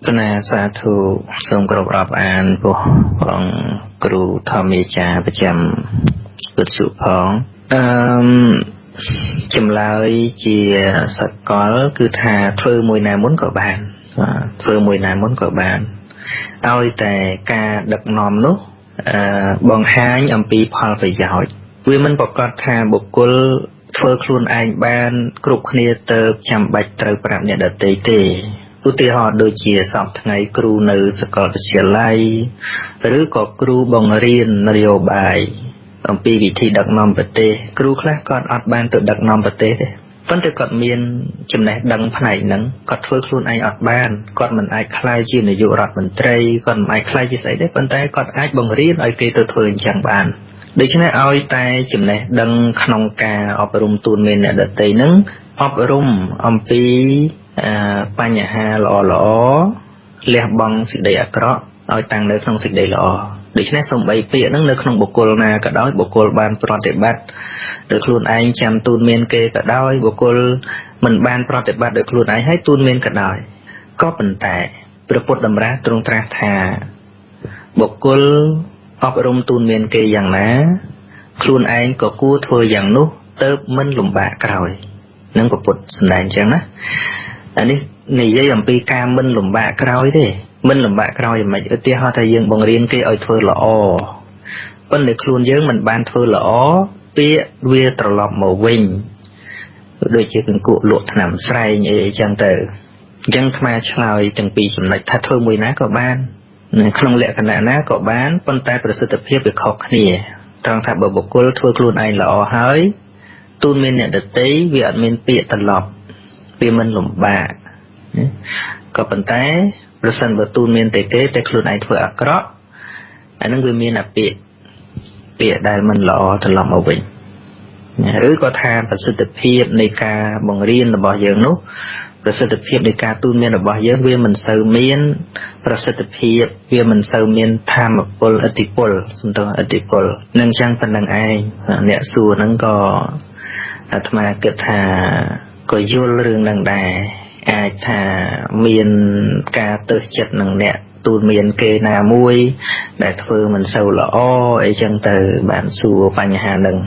Kena satu sông cầu rạp an của ông cửu thọ mê cha bà chăm bật sự phóng chùm lời chìa sạch có cứ thà thơ mùi nào muốn có bàn thơ mùi nào muốn có bàn ôi tại ca đập nòm nút bọn hai nhầm bì phò phải giỏi vì mình bỏ con thà bộ cô thơ khuôn anh ban cục khnia tơ chăm bạch tơ bạp nhận đợt tế tế ưu tiên họ đôi chia sọc ngày cửu nữ sẽ có chia laiឬក៏គ្រូបង្រៀននយោបាយអំពីវិធីដឹកនាំប្រទេសគ្រូខ្លះគាត់អត់បានទៅដឹកនាំប្រទេសទេប៉ុន្តែគាត់មានចំណេះដឹងផ្នែកហ្នឹងគាត់ធ្វើខ្លួនឯងអត់បានគាត់មិនអាចក្លាយជានាយករដ្ឋមន្ត្រីគាត់មិនអាចក្លាយជាស្អីទេប៉ុន្តែគាត់អាចបង្រៀនឲ្យគេទៅធ្វើអញ្ចឹងបានដូច្នេះឲ្យតែចំណេះដឹងក្នុងការអប់រំទូនមានអ្នកដទៃហ្នឹងអប់រំអំពីបញ្ហាល្អលះបង់សេចក្តីអាក្រក់ឲ្យតាំងនៅក្នុងសេចក្តីល្អដូច្នេះសូម្បីពាក្យហ្នឹងនៅក្នុងបុគ្គលណាក៏ដោយបុគ្គលបានប្រតិបត្តិដោយខ្លួនឯងចាំទូនមានគេក៏ដោយបុគ្គលមិនបានប្រតិបត្តិដោយខ្លួនឯងហើយទូនមានក៏ដោយក៏ប៉ុន្តែព្រះពុទ្ធតម្រាស់ទ្រង់ត្រាស់ថាបុគ្គលអប់រំទូនមានគេយ៉ាងណាខ្លួនឯងក៏គួរធ្វើយ៉ាងនោះទៅមិនលំបាកក្រោយនឹងព្រះពុទ្ធសម្ដែងអញ្ចឹងណាអានេះនិយាយអំពីការមិនលំបាកក្រោយទេមិនលំបាកក្រោយមិនឧទាហរណ៍ថាយើងបង្រៀនគេឲ្យធ្វើល្អប៉ុន្តែខ្លួនយើងមិនបានធ្វើល្អពាក្យវាត្រឡប់មកវិញដូចជាកង្គក់លក់ថ្នាំស្រែងអីចឹងទៅអញ្ចឹងអាត្មាឆ្លើយទាំងពីរចំណុចថាធ្វើមួយណាក៏បានក្នុងលក្ខណៈណាក៏បានប៉ុន្តែប្រសិទ្ធភាពវាខុសគ្នាត្រង់ថាបើបុគ្គលធ្វើខ្លួនឯងល្អហើយទូនមានអ្នកដទៃវាអត់មានពាក្យត្រឡប់វាមិនលំបាកក៏ប៉ុន្តែប្រសិនបើទូនមានតែគេតែខ្លួនឯងធ្វើអាក្រក់អានឹងវាមានអាពាក្យដែលមិនល្អត្រឡប់មកវិញឬក៏ថាប្រសិទ្ធភាពនៃការបង្រៀនរបស់យើងនោះប្រសិទ្ធភាពនៃការទូនមានរបស់យើងវាមិនសូវមានប្រសិទ្ធភាពវាមិនសូវមានធម៌ពលឥទ្ធិពលសំដៅឥទ្ធិពលនឹងចឹងប៉ុណ្្នឹងឯងអ្នកសួរហ្នឹងក៏អាត្មាគិតថាក៏យល់រឿងហ្នឹងដែរអាចថាមានការទើសចិត្តនឹងអ្នកទូនមានគេណាមួយដែលធ្វើមិនសូវល្អអីចឹងទៅបានសួរបញ្ហាហ្នឹង